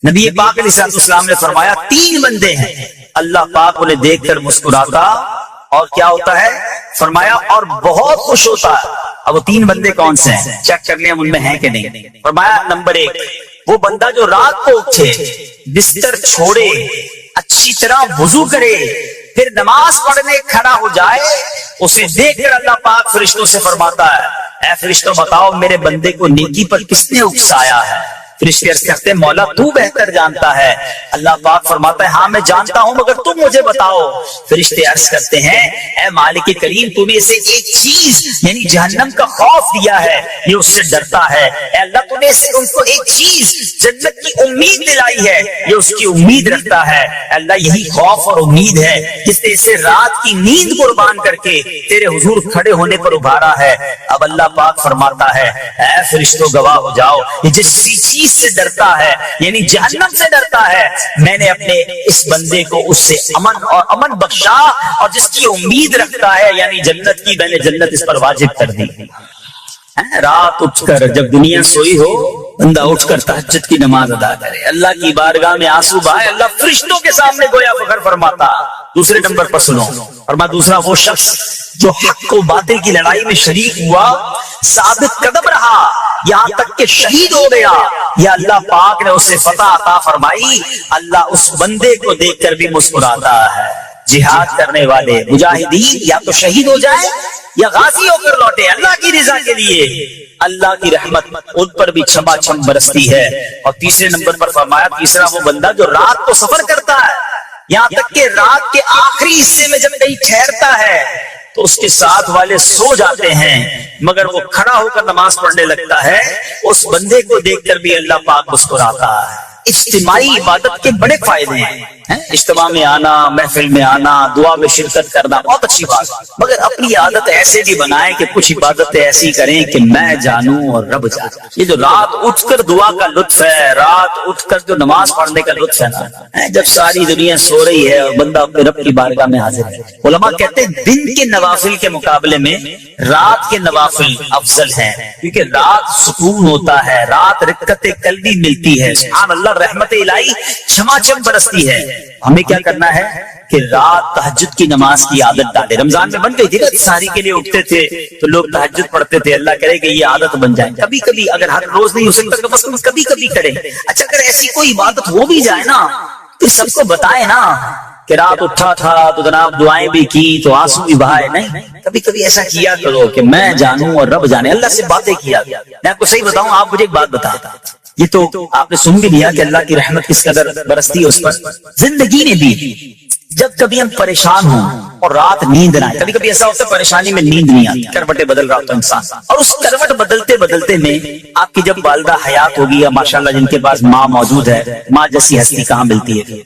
نبی پاک علیہ السلام نے فرمایا 3 بندے ہیں اللہ پاک انہیں دیکھ کر مسکراتا اور کیا ہوتا ہے فرمایا اور بہت خوش ہوتا ہے. اب وہ 3 بندے کون سے ہیں چیک کر لیں ان میں ہیں کہ نہیں. فرمایا نمبر 1 وہ بندہ جو رات کو اٹھے بستر چھوڑے اچھی طرح وضو کرے پھر نماز پڑھنے کھڑا ہو جائے اسے دیکھ کر اللہ پاک فرشتوں سے فرماتا ہے اے فرشتوں بتاؤ میرے بندے کو نیکی پر کس نے اکسایا ہے. فرشتے عرض کرتے ہیں مولا تو بہتر جانتا ہے. اللہ پاک فرماتا ہے ہاں میں جانتا ہوں مگر تم مجھے بتاؤ. فرشتے عرض کرتے ہیں اے مالک کریم تو نے اسے ایک چیز یعنی جہنم کا خوف دیا ہے یہ اس سے ڈرتا ہے. اے اللہ تو نے اسے ان کو ایک چیز جنت کی امید دلائی ہے یہ اس کی امید رکھتا ہے. اے اللہ یہی خوف اور امید ہے جس نے اسے رات کی نیند قربان کر کے تیرے حضور کھڑے ہونے پر ابھارا ہے. اب اللہ پاک فرماتا ہے اے فرشتوں گواہ ہو جاؤ یہ جس چیز سے ڈرتا ہے یعنی جہنم سے ڈرتا ہے میں نے اپنے اس بندے کو اس سے امن بخشا اور جس کی امید رکھتا ہے یعنی جنت کی میں نے جنت اس پر واجب کر دی. رات اٹھ کر جب دنیا سوئی ہو بندہ اٹھ کر تہجد کی نماز ادا کرے اللہ کی بارگاہ میں آنسو بہائے اللہ فرشتوں کے سامنے گویا فخر فرماتا. دوسرے نمبر پر سنو اور دوسرا وہ شخص جو حق و باطل کی لڑائی میں شریک ہوا ثابت قدم رہا یہاں تک کہ شہید ہو گیا یا اللہ پاک نے اسے فتح عطا فرمائی. اللہ اس بندے کو دیکھ کر بھی مسکراتا ہے. جہاد کرنے والے مجاہدین یا تو شہید ہو جائے یا غازی ہو کر لوٹے اللہ کی رضا کے لیے اللہ کی رحمت ان پر بھی چھما چھم برستی ہے. اور تیسرے نمبر پر فرمایا تیسرا وہ بندہ جو رات کو سفر کرتا ہے یہاں تک کہ رات کے آخری حصے میں جب کہیں ٹھہرتا ہے تو اس کے ساتھ والے سو جاتے ہیں مگر وہ کھڑا ہو کر نماز پڑھنے لگتا ہے. اس بندے کو دیکھ کر بھی اللہ پاک مسکراتا ہے. اجتماعی عبادت کے بڑے فائدے ہیں. اجتماع میں آنا محفل میں آنا دعا میں شرکت کرنا بہت اچھی بات مگر اپنی عادت ایسے بھی بنائیں کہ کچھ عبادتیں ایسی کریں کہ میں جانوں اور رب جانے. یہ جو رات اٹھ کر دعا کا لطف ہے رات اٹھ کر جو نماز پڑھنے کا لطف ہے نا جب ساری دنیا سو رہی ہے اور بندہ اپنے رب کی بارگاہ میں حاضر ہے. علماء کہتے ہیں دن کے نوافل کے مقابلے میں رات کے نوافل افضل ہیں کیونکہ رات سکون ہوتا ہے رات رکعت قلبی ملتی ہے. سبحان اللہ رحمت الہی چھما چھم برستی ہے. ہمیں کیا کرنا ہے کہ رات تہجد کی نماز کی عادت ڈالے. رمضان میں بن گئی تھی نا ساری کے لیے اٹھتے تھے تو لوگ تہجد پڑھتے تھے. اللہ کرے کہ یہ عادت بن جائے. کبھی کبھی اگر ہر روز نہیں ہو سکتا تو بس کبھی کبھی کریں. اچھا اگر ایسی کوئی عبادت ہو بھی جائے نا تو سب کو بتائے نا کہ رات اٹھا تھا تو جناب دعائیں بھی کی تو آنسو بھی بہائے. نہیں کبھی کبھی ایسا کیا کرو کہ میں جانوں اور رب جانے. اللہ سے باتیں کیا. میں آپ کو صحیح بتاؤں آپ مجھے ایک بات بتاتا یہ تو آپ نے سن بھی لیا کہ اللہ کی رحمت کس قدر برستی ہے اس پر. زندگی میں بھی جب کبھی ہم پریشان ہوں اور رات نیند نہ آئے کبھی کبھی ایسا ہوتا ہے پریشانی میں نیند نہیں آتی کروٹیں بدل رہا ہوتا انسان اور اس کروٹ بدلتے بدلتے میں آپ کی جب والدہ حیات ہوگی یا ماشاءاللہ جن کے پاس ماں موجود ہے ماں جیسی ہستی کہاں ملتی ہے.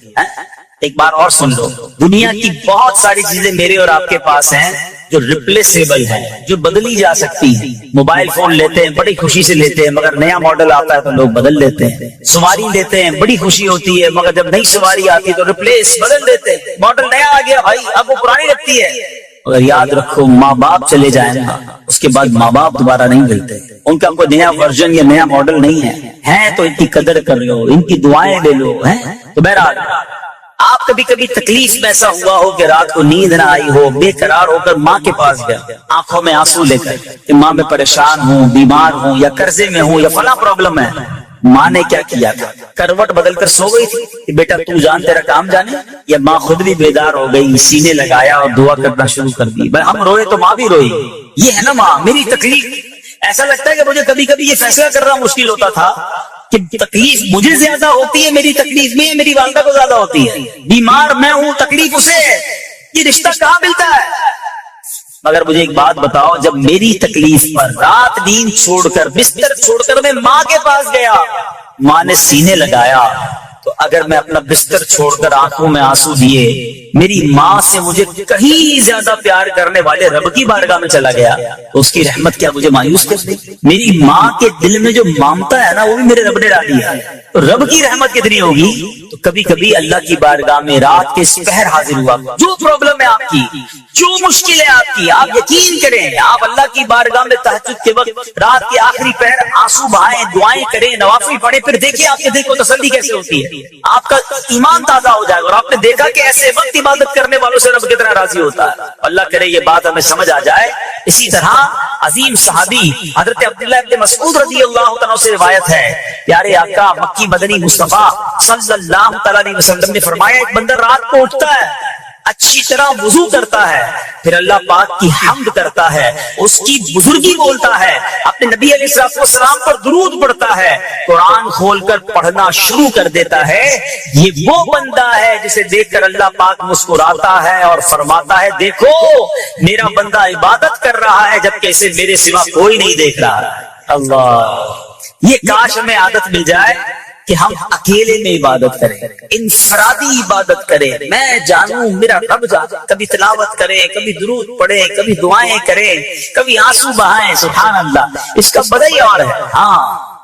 ایک بار اور سن لو دنیا کی بہت ساری چیزیں میرے اور آپ کے پاس ہیں جو ریپلیسیبل ہے جو بدلی جا سکتی ہیں. موبائل فون لیتے ہیں بڑی خوشی سے لیتے ہیں مگر نیا ماڈل آتا ہے تو لوگ بدل لیتے ہیں. سواری لیتے ہیں بڑی خوشی ہوتی ہے مگر جب نئی سواری آتی ہے تو ریپلیس بدل دیتے ہیں. ماڈل نیا آ گیا بھائی اب وہ پرانی لگتی ہے. اگر یاد رکھو ماں باپ چلے جائیں گا اس کے بعد ماں باپ دوبارہ نہیں ملتے. ان کا کوئی نیا ورژن یا نیا ماڈل نہیں ہے تو ان کی قدر کر لو ان کی دعائیں لے لو. تو بہرحال آپ کبھی کبھی تکلیف میں ایسا ہوا ہو کہ رات کو نیند نہ آئی ہو بے قرار ہو کر ماں کے پاس گیا آنکھوں میں آنسو لے کر کہ ماں میں پریشان ہوں بیمار ہوں یا قرضے میں ہوں یا فلاں پرابلم ہے. ماں نے کیا کیا تھا کروٹ بدل کر سو گئی تھی کہ بیٹا تو جان تیرا کام جانے یا ماں خود بھی بیدار ہو گئی سینے لگایا اور دعا کرنا شروع کر دی. ہم روئے تو ماں بھی روئی. یہ ہے نا ماں میری تکلیف. ایسا لگتا ہے کہ مجھے کبھی کبھی یہ فیصلہ کرنا مشکل ہوتا تھا کہ تکلیف مجھے زیادہ ہوتی ہے میری تکلیف میں میری والدہ کو زیادہ ہوتی ہے. بیمار میں ہوں تکلیف اسے یہ رشتہ کہاں ملتا ہے. مگر مجھے ایک بات بتاؤ جب میری تکلیف پر رات نیند چھوڑ کر بستر چھوڑ کر میں ماں کے پاس گیا ماں نے سینے لگایا تو اگر میں اپنا بستر چھوڑ کر آنکھوں میں آنسو دیے میری ماں سے مجھے کہیں زیادہ پیار کرنے والے رب کی بارگاہ میں چلا گیا تو اس کی رحمت کیا مجھے مایوس کر دی. میری ماں کے دل میں جو مامتا ہے نا وہ بھی میرے رب نے ڈالی ہے. تو رب کی رحمت کتنی ہوگی تو کبھی کبھی اللہ کی بارگاہ میں رات کے سپہر حاضر ہوا، جو پرابلم ہے آپ کی، جو مشکل ہے آپ کی، آپ یقین کریں، آپ اللہ کی بارگاہ میں تہجد کے وقت رات کے آخری پہر آنسو بہائیں، دعائیں کریں، نوافل پڑھیں، پھر دیکھیں آپ کے دل کو تسلی کیسے ہوتی ہے، آپ کا ایمان تازہ ہو جائے گا، اور آپ نے دیکھا کہ ایسے وقت عبادت کرنے والوں سے رب کتنا راضی ہوتا ہے۔ اللہ کرے یہ بات ہمیں سمجھ آ جائے۔ اسی طرح عظیم صحابی حضرت عبداللہ ابن مسعود رضی اللہ تعالیٰ سے روایت ہے، پیارے آقا مکی مدنی مصطفیٰ صلی اللہ تعالیٰ علیہ وسلم نے فرمایا، ایک بندہ رات کو اٹھتا ہے، اچھی طرح وضو کرتا ہے، پھر اللہ پاک کی حمد کرتا ہے، اس کی بزرگی بولتا ہے، اپنے نبی علیہ الصلوۃ والسلام پر درود پڑھتا ہے، قرآن کھول کر پڑھنا شروع کر دیتا ہے، یہ وہ بندہ ہے جسے دیکھ کر اللہ پاک مسکراتا ہے اور فرماتا ہے، دیکھو میرا بندہ عبادت کر رہا ہے جبکہ اسے میرے سوا کوئی نہیں دیکھ رہا۔ اللہ، یہ کاش ہمیں عادت مل جائے کہ ہم اکیلے میں عبادت کریں، انفرادی عبادت کریں، میں جانوں میرا رب جانے، کبھی تلاوت کریں، کبھی درود پڑھیں، کبھی دعائیں کریں، کبھی آنسو بہائیں، سبحان اللہ، اس کا بڑا ہی اور ہے۔ ہاں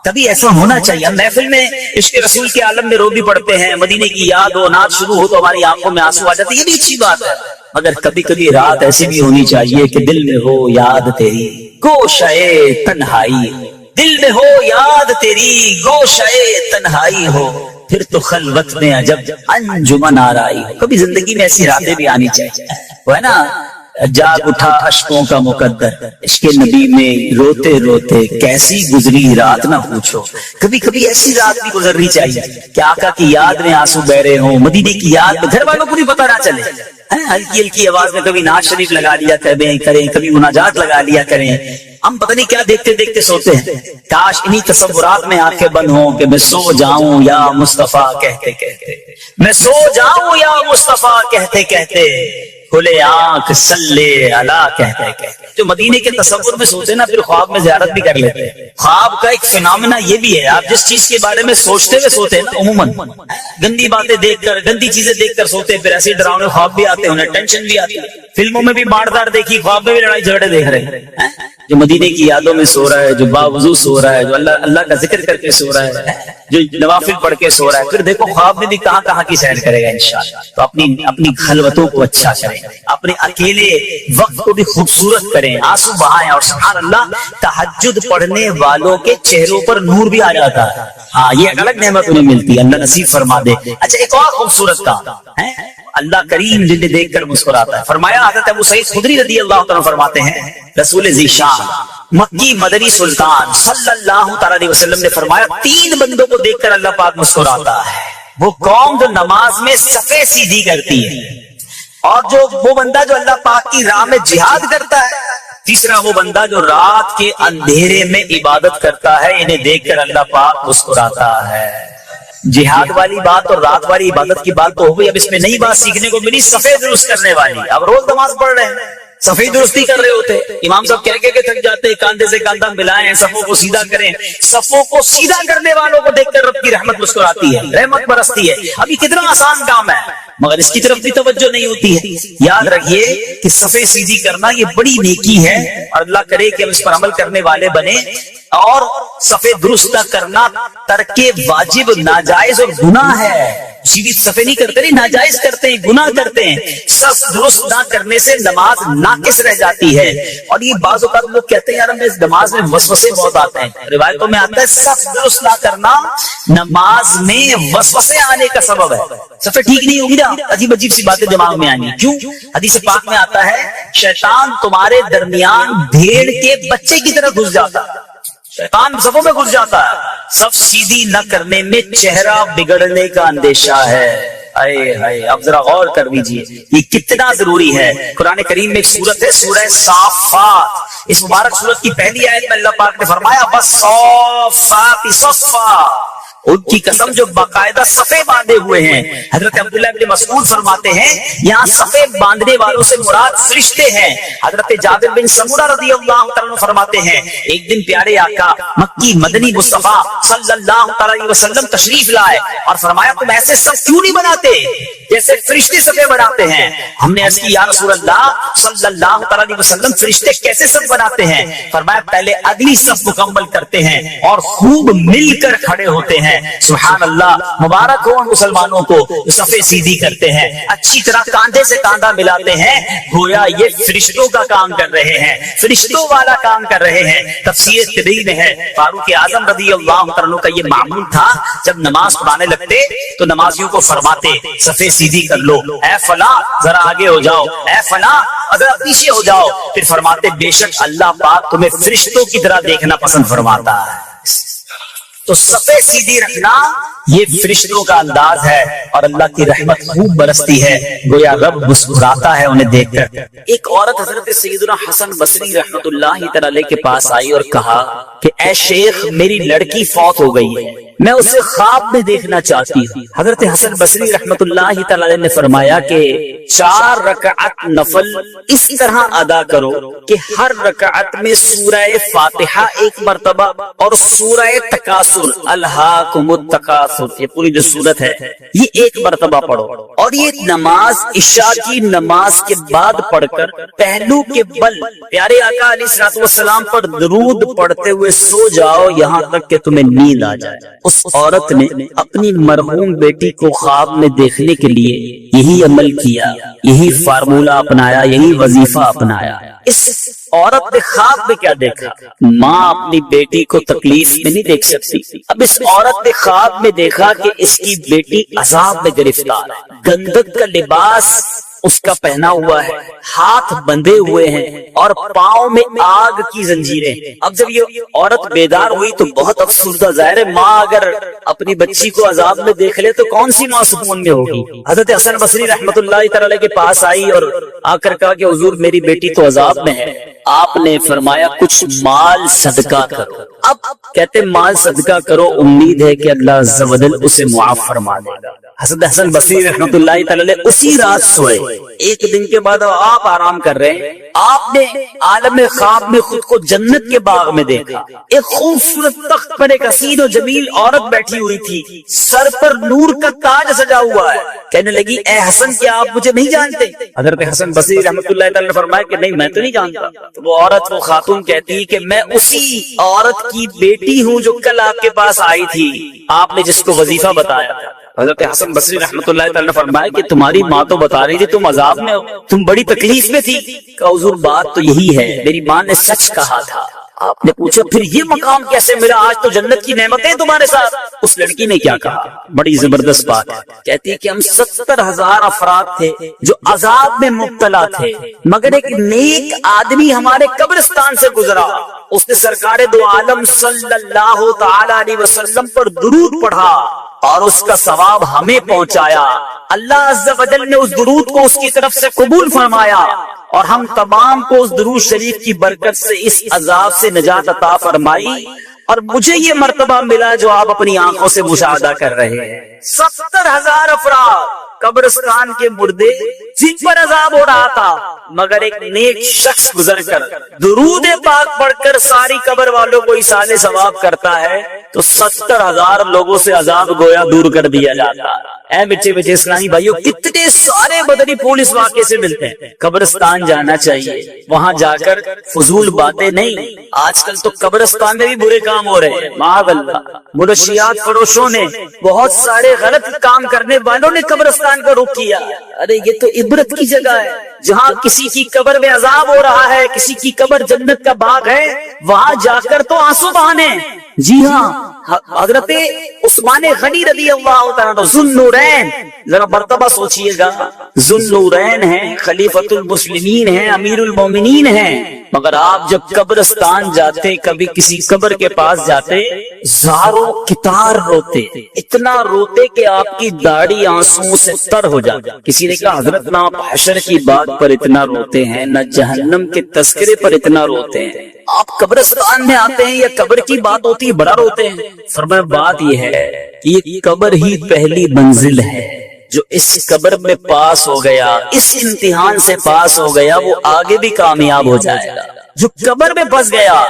کبھی ایسا ہونا چاہیے، ہم محفل میں عشق رسول کے عالم میں رو بھی پڑھتے ہیں، مدینے کی یاد ہو، نعت شروع ہو تو ہماری آنکھوں میں آنسو آ جاتے ہیں، یہ بھی اچھی بات ہے، مگر کبھی کبھی رات ایسی بھی ہونی چاہیے کہ دل میں ہو یاد تیری گوشے تنہائی، دل میں ہو یاد تیری گوشے تنہائی ہو، پھر تو خلوت میں عجب انجمن آرائی ہو۔ کبھی زندگی میں ایسی راتیں بھی آنی چاہیے، وہ ہے نا، جاگ اٹھا اشکوں کا مقدر، عشق نبی میں روتے روتے کیسی گزری رات نہ پوچھو۔ کبھی کبھی ایسی رات بھی گزرنی چاہیے کہ آقا کی یاد میں آنسو بہ رہے ہوں، مدینے کی یاد میں، گھر والوں کو بھی پتہ نہ چلے، ہلکی ہلکی آواز میں کبھی نعت شریف لگا لیا کریں، کبھی مناجات لگا لیا کریں، ہم پتہ نہیں کیا دیکھتے دیکھتے سوتے ہیں۔ کاش انہی تصورات میں آنکھیں بند ہوں کہ میں سو جاؤں یا مصطفیٰ کہتے کہتے، میں سو جاؤں یا مصطفیٰ کہتے کہتے، کھلے آنکھ صلی علی کہتے کہتے۔ جو مدینے کے تصور میں سوتے نا، پھر خواب میں زیارت بھی کر لیتے ہیں۔ خواب کا ایک فینامنا یہ بھی ہے، آپ جس چیز کے بارے میں سوچتے ہوئے سوتے ہیں نا، عموماً گندی باتیں دیکھ کر، گندی چیزیں دیکھ کر سوتے ہیں، پھر ایسے ڈراؤنے خواب بھی آتے ہیں، انہیں ٹینشن بھی آتی ہے، فلموں میں بھی مار دار دیکھی، خواب میں بھی لڑائی جھگڑے دیکھ رہے ہیں۔ جو مدینے کی یادوں میں سو رہا ہے، جو باوضو سو رہا ہے، جو اللہ کا ذکر کر کے سو رہا ہے، جو نوافل پڑھ کے سو رہا ہے، پھر دیکھو خواب میں بھی کہاں کہاں کی سیر کرے گا انشاءاللہ۔ تو اپنی خلوتوں کو اچھا کریں، اپنے اکیلے وقت کو بھی خوبصورت کریں، آنسو بہائیں، اور سبحان اللہ تہجد پڑھنے والوں کے چہروں پر نور بھی آ جاتا ہے۔ ہاں یہ ایک الگ نعمت انہیں ملتی ہے، اللہ نصیب فرما دے۔ اچھا ایک اور خوبصورت کام ہے، اللہ کریم جنہیں دیکھ کر مسکراتا ہے۔ فرمایا حضرت ابو سعید خدری رضی اللہ تعالیٰ فرماتے ہیں، رسول ذیشان مکی مدنی سلطان صلی اللہ تعالیٰ علیہ وسلم نے فرمایا، 3 بندوں کو دیکھ کر اللہ پاک مسکراتا ہے۔ وہ قوم جو نماز میں صفیں سیدھی کرتی ہے، اور وہ بندہ جو اللہ پاک کی راہ میں جہاد کرتا ہے، تیسرا وہ بندہ جو رات کے اندھیرے میں عبادت کرتا ہے، انہیں دیکھ کر اللہ پاک مسکراتا ہے۔ جہاد والی بات اور رات والی عبادت کی بات تو ہو گئی، اب اس میں نئی بات سیکھنے کو ملی، صفیں درست کرنے والی۔ اب روز نماز پڑھ رہے ہیں، صفیں درستی کر رہے ہوتے، امام صاحب کہہ کے تھک جاتے، کاندھے سے کاندھا ملائیں، صفوں کو سیدھا کریں، صفوں کو سیدھا کرنے والوں کو دیکھ کر رب کی رحمت مسکراتی ہے، رحمت برستی ہے۔ اب یہ کتنا آسان کام ہے، مگر اس کی طرف بھی توجہ نہیں ہوتی ہے۔ یاد رکھیے کہ صفیں سیدھی کرنا یہ بڑی نیکی ہے، اور اللہ کرے کہ ہم اس پر عمل کرنے والے بنے۔ اور صفیں درست نہ کرنا ترک واجب، ناجائز اور گناہ ہے۔ سیدھی صفیں نہیں کرتے، نہیں ناجائز کرتے ہیں، گناہ کرتے ہیں۔ صف درست نہ کرنے سے نماز ناقص رہ جاتی ہے۔ اور یہ بعض اوقات لوگ کہتے ہیں یار ہمیں نماز میں وسوسے بہت آتے ہیں، روایتوں میں آتا ہے صف درست نہ کرنا نماز میں وسوسے آنے کا سبب ہے۔ صفیں ٹھیک نہیں ہوگی نا، عجیب عجیب سی باتیں دماغ میں آنی۔ کیوں؟ حدیث پاک میں آتا ہے شیطان تمہارے درمیان بھیڑ کے بچے کی طرح گھس جاتا ہے، شیطان صفوں میں گھس جاتا ہے۔ صف سیدھی نہ کرنے میں چہرہ بگڑنے کا اندیشہ ہے۔ اب ذرا غور کر لیجیے یہ کتنا ضروری ہے۔ قرآن کریم میں ایک سورت ہے، سورہ صافات، اس مبارک سورت کی پہلی آیت میں اللہ پاک نے فرمایا وَالصَّافَّاتِ صَفًّا، ان کی قسم جو باقاعدہ صفیں باندھے ہوئے ہیں۔ حضرت عبداللہ ابن مسعود فرماتے ہیں یہاں صفیں باندھنے والوں سے مراد فرشتے ہیں۔ حضرت جابر بن سمورہ رضی اللہ تعالیٰ فرماتے ہیں ایک دن پیارے آقا مکی مدنی مصطفیٰ صلی اللہ علیہ وسلم تشریف لائے اور فرمایا تم ایسے صف کیوں نہیں بناتے جیسے فرشتے صفیں بناتے ہیں؟ ہم نے عرض کی یا رسول اللہ صلی اللہ علیہ وسلم فرشتے کیسے صف بناتے ہیں؟ فرمایا پہلے اگلی صف مکمل کرتے ہیں اور خوب مل کر کھڑے ہوتے ہیں، ہیں. سبحان اللہ, مبارک ہو ان مسلمانوں کو جو صفے سیدھی کرتے ہیں, اچھی طرح کاندھے سے کاندھا ملاتے ہیں, گویا یہ فرشتوں کا کام کر رہے ہیں, فرشتوں والا کام کر رہے ہیں. تفسیر طبری میں ہے, فاروق اعظم رضی اللہ عنہ کا یہ معمول تھا, جب نماز پڑھانے لگتے تو نمازیوں کو فرماتے صفے سیدھی کر لو, اے فلاں ذرا آگے ہو جاؤ, اے فلاں ذرا پیچھے ہو جاؤ. پھر فرماتے بے شک اللہ پاک تمہیں فرشتوں کی طرح دیکھنا پسند فرماتا ہے. تو صفے سیدھی رکھنا یہ فرشتوں کا انداز ہے, اور اللہ کی رحمت خوب برستی ہے, گویا رب مسکراتا ہے انہیں دیکھ کر. ایک عورت حضرت سیدنا حسن بصری رحمت اللہ تعالی کے پاس آئی اور کہا کہ اے شیخ, میری لڑکی فوت ہو گئی ہے, میں اسے خواب میں دیکھنا چاہتی ہوں. حضرت حسن بصری رحمت اللہ تعالی نے فرمایا کہ 4 رکعت نفل اس طرح ادا کرو کہ ہر رکعت میں سورہ فاتحہ ایک مرتبہ اور سورہ تکاثر الہاکم التکاثر, یہ پوری جو سورت ہے یہ ایک مرتبہ پڑھو, اور یہ نماز عشاء کی نماز کے بعد پڑھ کر پہلو کے بل پیارے آقا علیہ الصلوۃ والسلام پر درود پڑھتے ہوئے سو جاؤ یہاں تک کہ تمہیں نیند آ جائے. اس عورت نے اپنی مرحوم بیٹی کو خواب میں دیکھنے کے لیے یہی عمل کیا, یہی فارمولہ اپنایا, یہی وظیفہ اپنایا. اس عورت نے خواب میں کیا دیکھا؟ ماں اپنی بیٹی کو تکلیف میں نہیں دیکھ سکتی. اب اس عورت نے خواب میں دیکھا کہ اس کی بیٹی عذاب میں گرفتار ہے, گندک کا لباس اس کا پہنا ہوا ہے, ہاتھ بندھے ہوئے ہیں اور پاؤں میں آگ کی زنجیریں. اب جب یہ عورت بیدار ہوئی تو بہت افسردہ, ظاہر ہے ماں اگر اپنی بچی کو عذاب میں دیکھ لے تو کون سی ماں سکون میں ہوگی. حضرت حسن بصری رحمت اللہ تعالی کے پاس آئی اور آ کر کہا کہ حضور میری بیٹی تو عذاب میں ہے. آپ نے فرمایا کچھ مال صدقہ کرو. اب کہتے مال صدقہ کرو, امید ہے کہ اللہ عز و جل اسے معاف فرما دے گا. حضرت حسن بصری رحمت اللہ تعالی اسی رات سوئے. ایک دن کے بعد آپ آرام کر رہے ہیں, آپ نے عالم خواب میں خود کو جنت کے باغ میں دیکھا. ایک خوبصورت تخت پر ایک حسین و جمیل عورت بیٹھی ہوئی تھی, سر پر نور کا تاج سجا ہوا ہے. کہنے لگی اے حسن کیا آپ مجھے نہیں جانتے؟ حضرت حسن بصری رحمت اللہ تعالی نے فرمایا کہ نہیں میں تو نہیں جانتا. تو وہ عورت وہ خاتون کہتی کہ میں اسی عورت کی بیٹی ہوں جو کل آپ کے پاس آئی تھی, آپ نے جس کو وظیفہ بتایا تھا. حضرت حسن بصری رحمت اللہ تعالی نے فرمایا کہ تمہاری ماں تو بتا رہی تھی تم عذاب میں ہو, تم بڑی تکلیف میں تھی. کہ حضور بات تو یہی ہے, میری ماں نے سچ کہا تھا. آپ نے پوچھا پھر یہ مقام کیسے ملا, آج تو جنت کی نعمتیں تمہارے ساتھ. اس لڑکی نے کیا کہا, بڑی زبردست بات ہے. کہتی ہے کہ ہم 70,000 افراد تھے جو عذاب میں مبتلا تھے, مگر ایک نیک آدمی ہمارے قبرستان سے گزرا, اس نے سرکار دو عالم صلی اللہ تعالی علیہ وسلم پر درود پڑھا اور اس کا ثواب ہمیں پہنچایا. اللہ عز و جل نے اس درود کو اس کی طرف سے قبول فرمایا, اور ہم تمام کو اس درود شریف کی برکت سے اس عذاب سے نجات عطا فرمائی, اور مجھے یہ مرتبہ ملا جو آپ اپنی آنکھوں سے مشاہدہ کر رہے ہیں. 70,000 افراد قبرستان کے مردے جن پر عذاب ہو رہا تھا, مگر ایک نیک شخص گزر کر درود پاک پڑھ کر ساری قبر والوں کو ایصال ثواب کرتا ہے تو 70,000 لوگوں سے عذاب گویا دور کر دیا جاتا. اے بچے بچے اسلامی بھائیو, کتنے سارے بدنی پھول اس واقعے سے ملتے ہیں. قبرستان جانا چاہیے, وہاں جا کر فضول باتیں نہیں. آج کل تو قبرستان میں بھی برے کام ہو رہے ہیں, معاذ اللہ. منشیات فروشوں نے, بہت سارے غلط کام کرنے والوں نے قبرستان کا رخ کیا. ارے یہ تو عبرت کی جگہ ہے, جہاں کسی کی قبر میں عذاب ہو رہا ہے, کسی کی قبر جنت کا باغ ہے, وہاں جا کر تو آنسو بہانے. جی ہاں, حضرت عثمان غنی رضی اللہ تعالیٰ ذوالنورین, ذرا مرتبہ سوچئے گا, ذوالنورین ہیں, خلیفۃ المسلمین ہیں, امیر المومنین ہیں, مگر آپ جب قبرستان جاتے, کبھی کسی قبر کے پاس جاتے, زاروں کتار روتے, اتنا روتے کہ آپ کی داڑھی آنسوؤں سے تر ہو جاتی. کسی نے کہا حضرت نہ آپ حشر کی بات پر اتنا روتے ہیں, نہ جہنم کے تذکرے پر اتنا روتے ہیں, آپ قبرستان میں آتے ہیں یا قبر کی بات ہوتی ہے بڑا روتے ہیں. فرمایا بات یہ ہے کہ یہ قبر ہی پہلی منزل ہے, جو اس قبر میں پاس ہو گیا, اس امتحان سے پاس ہو گیا, وہ آگے بھی کامیاب ہو جائے گا. جو قبر میں پھنس گیا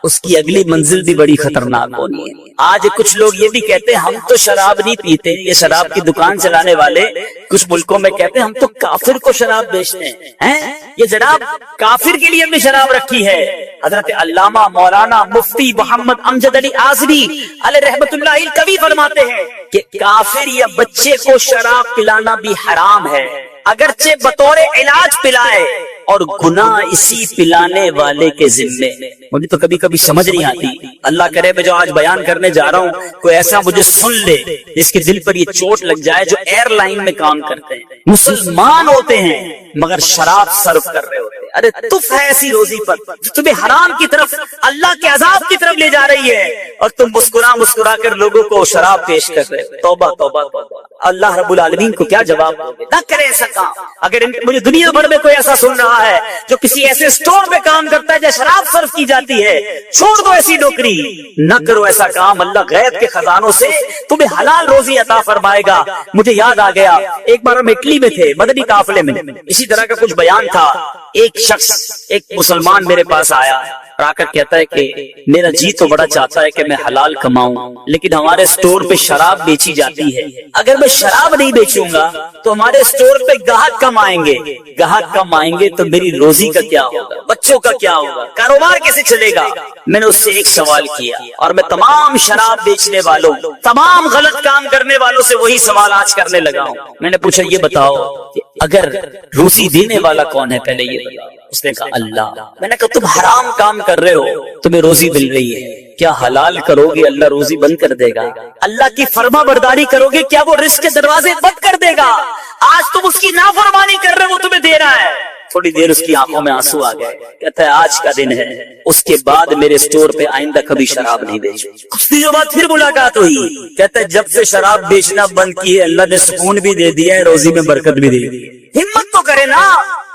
اس کی اگلی منزل بھی بڑی خطرناک ہونی ہے۔ آج کچھ لوگ یہ بھی کہتے ہیں ہم تو شراب نہیں پیتے، یہ شراب کی دکان چلانے والے کچھ ملکوں میں کہتے ہیں ہم تو کافر کو شراب بیچتے ہیں، یہ جناب کافر کے لیے بھی شراب رکھی ہے۔ حضرت علامہ مولانا مفتی محمد امجد علی اعظمی علیہ رحمت اللہ کبھی فرماتے ہیں کہ کافر یا بچے کو شراب پلانا بھی حرام ہے، اگرچہ بطور علاج پلائے، اور گناہ اسی پلانے والے کے ذمے۔ مجھے تو کبھی کبھی سمجھ نہیں آتی، اللہ کرے میں جو آج بیان کرنے جا رہا ہوں کوئی ایسا مجھے سن لے جس کے دل پر یہ چوٹ لگ جائے، جو ایئر لائن میں کام کرتے ہیں، مسلمان ہوتے ہیں مگر شراب سرو کر رہے ہوتے ہیں۔ ارے تف ہے ایسی روزی پر جو تمہیں حرام کی طرف، اللہ کے عذاب کی طرف لے جا رہی ہے، اور تم مسکرا مسکرا کر لوگوں کو شراب پیش کر رہے ہو۔ توبہ توبہ توبہ، اللہ رب العالمین کو کیا جواب دو گے؟ نہ کرے ایسا کام۔ اگر مجھے دنیا بھر میں کوئی ایسا سن رہا ہے جو کسی ایسے سٹور پہ کام کرتا ہے جہاں شراب صرف کی جاتی ہے، چھوڑ دو ایسی نوکری، نہ کرو ایسا کام۔ اللہ غیب کے خزانوں سے تمہیں حلال روزی عطا فرمائے گا۔ مجھے یاد آ گیا، ایک بار ہم اٹلی میں تھے، مدنی قافلے میں، اسی طرح کا کچھ بیان تھا۔ ایک شخص، ایک مسلمان میرے پاس آیا اور آ کر کہتا ہے کہ میرا جی تو بڑا چاہتا ہے کہ میں حلال کماؤں، لیکن ہمارے سٹور پہ شراب بیچی جاتی ہے، اگر میں شراب نہیں بیچوں گا تو ہمارے سٹور پہ گاہک کم آئیں گے، گاہک کم آئیں گے تو میری روزی کا کیا ہوگا، بچوں کا کیا ہوگا، کاروبار کیسے چلے گا؟ میں نے اس سے ایک سوال کیا، اور میں تمام شراب بیچنے والوں، تمام غلط کام کرنے والوں سے وہی سوال آج کرنے لگا ہوں۔ میں نے پوچھا یہ بتاؤ کہ اگر روزی دینے والا کون ہے، پہلے یہ بتاؤ۔ اس نے کہا اللہ۔ میں نے کہا تم حرام کام کر رہے ہو، تمہیں روزی مل رہی ہے، کیا حلال کرو گے اللہ روزی بند کر دے گا؟ اللہ کی فرما برداری کرو گے کیا وہ رزق کے دروازے بند کر دے گا؟ آج تم اس کی نافرمانی کر رہے ہو، وہ تمہیں دے رہا ہے۔ تھوڑی دیر اس کی آنکھوں میں آنسو آ گئے، کہتا ہے آج کا دن ہے، اس کے بعد میرے سٹور پہ آئندہ کبھی شراب نہیں بیچو۔ کچھ دنوں بعد پھر ملاقات ہوئی، کہتا ہے جب سے شراب بیچنا بند کی ہے اللہ نے سکون بھی دے دیا ہے، روزی میں برکت بھی دے دی۔ ہمت تو کرے نا،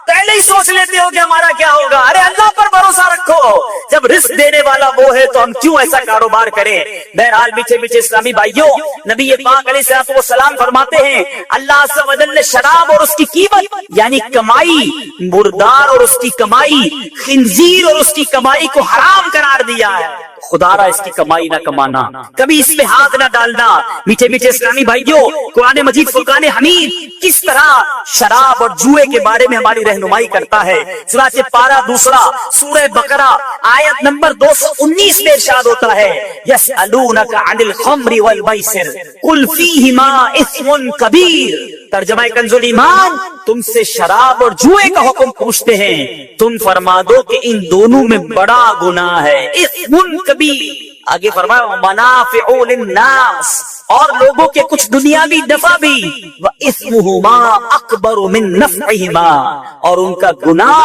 پہلے ہی سوچ لیتے ہو کہ ہمارا کیا ہوگا۔ ارے اللہ پر بھروسہ رکھو، جب رزق دینے والا وہ ہے تو ہم کیوں ایسا کاروبار کریں؟ بہرحال میٹھے میٹھے اسلامی بھائیوں، نبی پاک علیہ الصلوۃ والسلام فرماتے ہیں اللہ عز و جل نے شراب اور اس کی قیمت یعنی کمائی، مردار اور اس کی کمائی، خنزیر اور اس کی کمائی کو حرام قرار دیا ہے۔ خدا را اس کی کمائی نہ کمانا، کبھی اس میں ہاتھ نہ ڈالنا۔ میٹھے میٹھے اسلامی بھائیوں، قرآن مجید فرقان حمید کس طرح شراب اور جوئے کے بارے میں ہماری رہنمائی کرتا ہے۔ سورہ پارہ دوسرا، سورہ بقرہ آیت نمبر 219 میں ارشاد ہوتا ہے یسألونک عن الخمر والمیسر قل فیہما اثم کبیر۔ ترجمہ کنز الایمان، تم سے شراب اور جوئے کا حکم پوچھتے ہیں، تم فرما دو کہ ان دونوں میں بڑا گناہ ہے، اثم کبیر۔ آگے فرمایا منافع للناس، اور لوگوں کے کچھ دنیاوی نفع بھی، وَإِثْمُهُمَا أَكْبَرُ مِن نَفْعِهِمَا، اور ان کا گناہ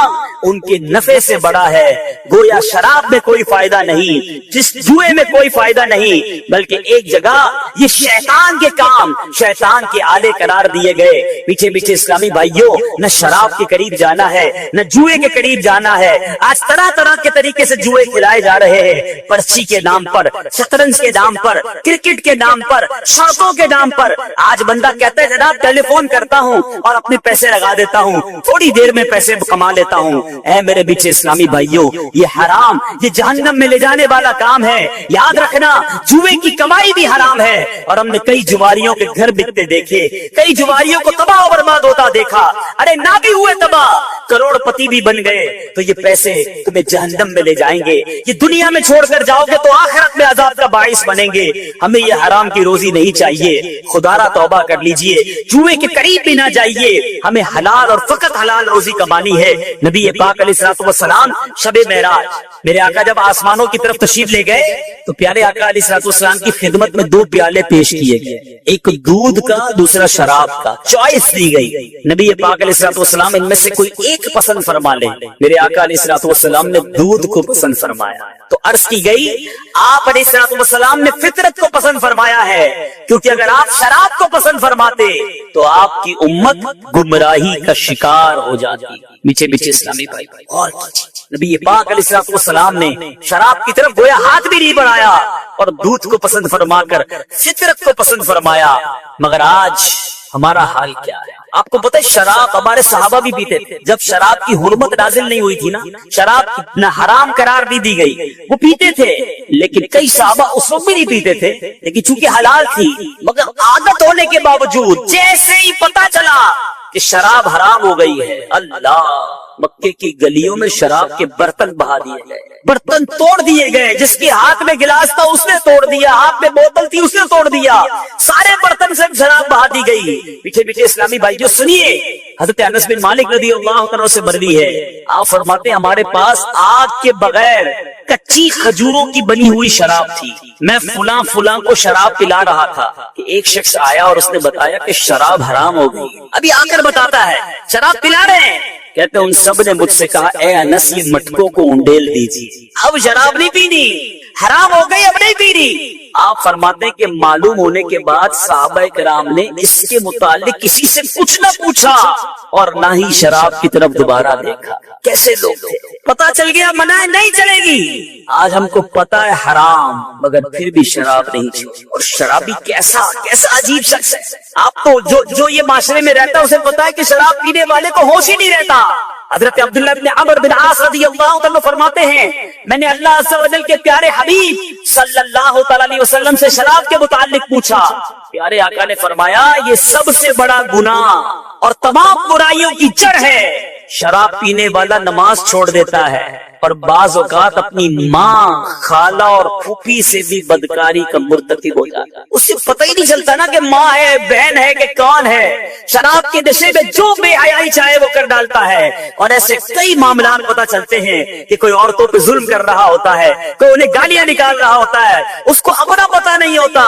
ان کے نفع سے بڑا ہے۔ گویا شراب میں کوئی فائدہ نہیں، جس جوئے میں کوئی فائدہ نہیں، بلکہ ایک جگہ یہ شیطان کے کام، شیطان کے آلے قرار دیے گئے۔ میٹھے میٹھے اسلامی بھائیوں، نہ شراب کے قریب جانا ہے، نہ جوئے کے قریب جانا ہے۔ آج طرح طرح کے طریقے سے جوئے کھلائے جا رہے ہیں، پرچی کے نام پر، شطرنج کے نام پر، کرکٹ کے نام پر، شرطوں کے نام پر۔ آج بندہ کہتا ہے جناب ٹیلی فون کرتا ہوں اور اپنے پیسے لگا دیتا ہوں، تھوڑی دیر میں پیسے کما لیتا ہوں۔ اے میرے بیچے اسلامی بھائیوں، یہ حرام، یہ جہنم میں لے جانے والا کام ہے۔ یاد رکھنا جوئے کی کمائی بھی حرام ہے، اور ہم نے کئی جواریوں کے گھر بکتے دیکھے، کئی جواریوں کو تباہ و برباد ہوتا دیکھا۔ ارے نہ بھی ہوئے تباہ، کروڑ پتی بھی بن گئے، تو یہ پیسے تمہیں جہنم میں لے جائیں گے۔ یہ دنیا میں چھوڑ کر جاؤ گے تو آخرت میں عذاب کا باعث بنیں گے۔ ہمیں یہ حرام کی روزی نہیں چاہیے، خدا را توبہ کر لیجئے، جوئے کے قریب بھی نہ جائیے۔ ہمیں حلال اور فقط حلال روزی کمانی ہے۔ نبی پاک علیہ الصلوۃ والسلام شب معراج، میرے آقا جب آسمانوں کی طرف تشریف لے گئے تو پیارے آقا علیہ الصلوۃ والسلام کی خدمت میں 2 پیالے پیش کیے گئے، ایک دودھ کا، دوسرا شراب کا۔ چوائس دی گئی، نبی پاک علیہ الصلوۃ والسلام ان میں سے کوئی ایک پسند فرما لے۔ میرے آقا علیہ الصلوۃ والسلام نے دودھ کو پسند فرمایا، تو عرض کی گئی آپ علیہ الصلوۃ والسلام نے فطرت کو پسند فرمایا ہے، کیونکہ اگر آپ شراب کو پسند فرماتے تو آپ کی امت گمراہی کا شکار ہو جاتی۔ میٹھے میٹھے اسلامی بھائی، اور نبی پاک علیہ الصلوۃ والسلام نے شراب کی طرف گویا ہاتھ بھی نہیں بڑھایا اور دودھ کو پسند فرما کر فطرت کو پسند فرمایا۔ مگر آج ہمارا حال کیا ہے؟ آپ کو پتہ ہے شراب ہمارے صحابہ بھی پیتے تھے. جب شراب کی حرمت نازل نہیں ہوئی تھی نا, شراب نہ حرام قرار نہیں دی گئی, وہ پیتے تھے. لیکن کئی صحابہ اس وقت بھی نہیں پیتے تھے, لیکن چونکہ حلال تھی, مگر عادت ہونے کے باوجود جیسے ہی پتا چلا کہ شراب حرام ہو گئی ہے, اللہ, مکے کی گلیوں میں شراب کے برتن بہا دیے گئے, برتن توڑ دیے گئے. جس کے ہاتھ میں گلاس تھا اس نے توڑ دیا, ہاتھ میں بوتل تھی اس نے توڑ دیا, سارے برتن سے شراب بہا دی گئی. پیچھے پیچھے اسلامی بھائی جو سنیے, حضرت انس بن مالک رضی اللہ عنہ سے مروی ہے, آپ فرماتے ہیں ہمارے پاس آگ کے بغیر کچی کھجوروں کی بنی ہوئی شراب تھی. میں فلاں فلاں کو شراب پلا رہا تھا کہ ایک شخص آیا اور اس نے بتایا کہ شراب حرام ہو گئی. ابھی آ کر بتاتا ہے شراب پلا رہے ہیں. کہتے ان سب نے مجھ سے کہا اے انس یہ مٹکوں کو انڈیل دیجیے, اب شراب نہیں پینی, حرام ہو گئی, اب نہیں پینی. آپ فرماتے ہیں کہ معلوم ہونے کے بعد صحابہ کرام نے اس کے متعلق کسی سے کچھ نہ پوچھا اور نہ ہی شراب کی طرف دوبارہ دیکھا. کیسے لوگ تھے, پتا چل گیا منع نہیں چلے گی. آج ہم کو پتا ہے حرام, مگر پھر بھی شراب نہیں چھوڑی. اور شرابی کیسا عجیب شخص ہے. آپ تو جو یہ معاشرے میں رہتا ہے اسے پتا ہے کہ شراب پینے والے کو ہوش ہی نہیں رہتا. حضرت عبداللہ بن عمرو بن عاص رضی اللہ عنہ فرماتے ہیں میں نے اللہ عز و جل کے پیارے حبیب صلی اللہ تعالی علیہ وسلم سے شراب کے متعلق پوچھا. پیارے آقا نے فرمایا یہ سب سے بڑا گناہ اور تمام برائیوں کی جڑ ہے. شراب پینے والا نماز چھوڑ دیتا ہے اور بعض اوقات اپنی ماں, خالہ اور پھوپھی سے بھی بدکاری کا مرتکب ہو جاتا ہے. اسے پتہ ہی نہیں چلتا نا کہ ماں ہے, بہن ہے کہ کون ہے. شراب کے نشے میں جو بے حیائی چاہے وہ کر ڈالتا ہے. اور ایسے کئی معاملات پتہ چلتے ہیں کہ کوئی عورتوں پہ ظلم کر رہا ہوتا ہے, کوئی انہیں گالیاں نکال رہا ہوتا ہے, اس کو اپنا پتہ نہیں ہوتا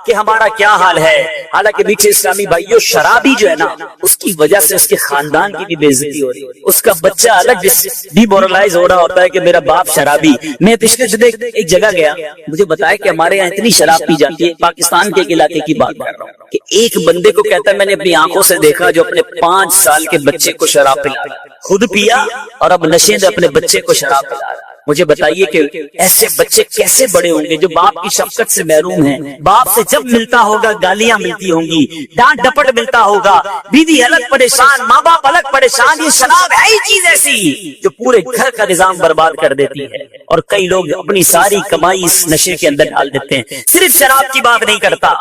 کہ ہمارا کیا حال ہے. حالانکہ میٹھے اسلامی بھائیوں شرابی جو ہے نا, اس کی وجہ سے اس کے خاندان کی بھی بے عزتی ہو رہی ہے. اس کا بچہ الگ ڈی مورلائز ہو رہا ہوتا ہے کہ میرا باپ شرابی. میں پچھلے دن ایک جگہ گیا, مجھے بتایا کہ ہمارے یہاں اتنی شراب پی جاتی ہے, پاکستان کے ایک علاقے کی بات کر رہا ہوں, کہ ایک بندے کو کہتا ہے میں نے اپنی آنکھوں سے دیکھا جو اپنے 5 سال کے بچے کو شراب پلا, خود پیا اور اب نشے میں اپنے بچے کو شراب پلا. مجھے بتائیے کہ ایسے بچے کیسے بڑے ہوں گے جو باپ کی شفقت سے محروم ہیں. باپ سے جب ملتا ہوگا گالیاں ملتی ہوں گی, ڈانٹ ڈپٹ ملتا ہوگا, بیوی الگ پریشان, ماں باپ الگ پریشان. یہ شراب ہے ہی چیز ایسی جو پورے گھر کا نظام برباد کر دیتی ہے. اور کئی لوگ اپنی ساری کمائی اس نشے کے اندر ڈال دیتے ہیں. صرف شراب کی بات نہیں کرتا,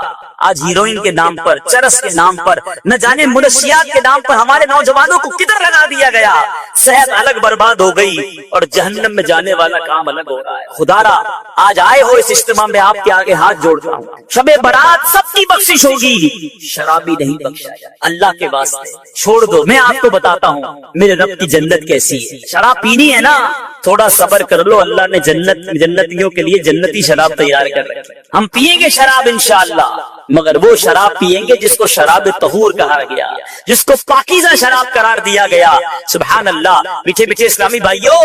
آج ہیروئن کے نام پر, چرس کے نام پر, نہ جانے منشیات کے نام پر ہمارے نوجوانوں کو کدھر لگا دیا گیا. صحت الگ برباد ہو گئی اور جہنم میں جانے والا کام الگ ہو رہا ہے. خدا را آج آئے ہو اس اجتماع میں آپ کے آگے ہاتھ جوڑتا ہوں, شب برات سب کی بخشش ہوگی, شرابی نہیں بخشا. اللہ کے واسطے چھوڑ دو. میں آپ کو بتاتا ہوں میرے رب کی جنت کیسی ہے. شراب پینی ہے نا, تھوڑا صبر کر لو, اللہ نے جنتیوں کے لیے جنتی شراب تیار کر رکھی. ہم پیئیں گے شراب انشاءاللہ, مگر وہ شراب پیئیں گے جس کو شراب طہور کہا گیا, جس کو پاکیزہ شراب قرار دیا گیا. سبحان اللہ. میٹھے میٹھے اسلامی بھائیوں,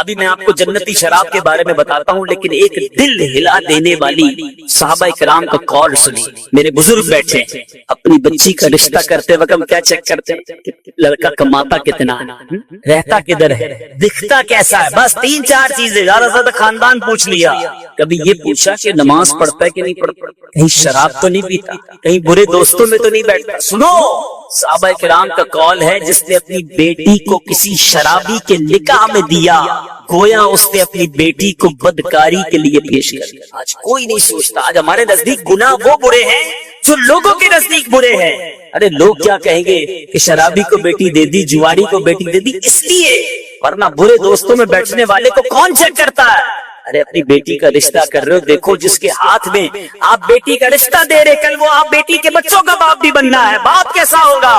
ابھی میں آپ کو جنتی شراب کے بارے میں بتاتا ہوں, لیکن ایک دل ہلا دینے والی صحابہ کرام کا کال سنی. میرے بزرگ بیٹھے, اپنی بچی کا رشتہ کرتے وقت ہم کیا چیک کرتے ہیں؟ لڑکا کماتا کتنا, رہتا کدھر ہے, دکھتا کیسا ہے, بس 3-4 چیزیں. زیادہ سے زیادہ خاندان پوچھ لیا. کبھی یہ پوچھا کہ نماز پڑھتا ہے کہ نہیں پڑھتا, کہیں شراب تو نہیں پیتا, کہیں برے دوستوں میں تو نہیں بیٹھتا. سنو, صحابہ کرام کا کال ہے جس نے اپنی بیٹی کو کسی شرابی کے نکاح میں دیا, گویا اس نے اپنی بیٹی کو بدکاری کے لیے پیش کر دیا. آج کوئی نہیں سوچتا. آج ہمارے نزدیک گناہ وہ برے ہیں جو لوگوں کے نزدیک برے ہیں. ارے لوگ کیا کہیں گے کہ شرابی کو بیٹی دے دی, جواری کو بیٹی دے دی, اس لیے, ورنہ برے دوستوں میں بیٹھنے والے کو کون چیک کرتا ہے. ارے اپنی بیٹی کا رشتہ کر رہے ہو, دیکھو جس کے ہاتھ میں آپ بیٹی کا رشتہ دے رہے, کل وہ آپ بیٹی کے بچوں کا باپ بھی بننا ہے. باپ کیسا ہوگا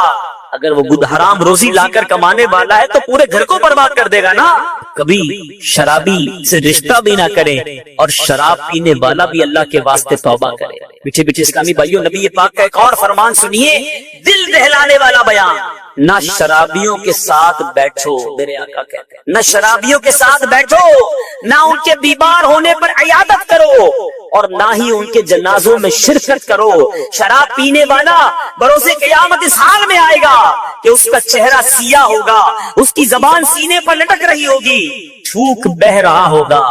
اگر وہ حرام روزی لا کر کمانے والا ہے تو پورے گھر کو برباد کر دے گا نا. کبھی شرابی سے رشتہ بھی نہ کرے اور شراب پینے والا بھی اللہ کے واسطے توبہ کرے. پیچھے پیچھے اسلامی بھائیوں, نبی پاک کا ایک اور فرمان سنیے, دل دہلانے والا بیان. نہ شرابیوں کے ساتھ بیٹھو, میرے آقا کہتے ہیں, نہ شرابیوں کے ساتھ بیٹھو, نہ ان کے بیمار ہونے پر عیادت کرو, اور نہ ہی ان کے جنازوں میں شرکت کرو. شراب پینے والا بروز قیامت اس حال میں آئے گا کہ اس کا چہرہ سیاہ ہوگا, اس کی زبان سینے پر لٹک رہی ہوگی, تھوک بہ رہا ہوگا,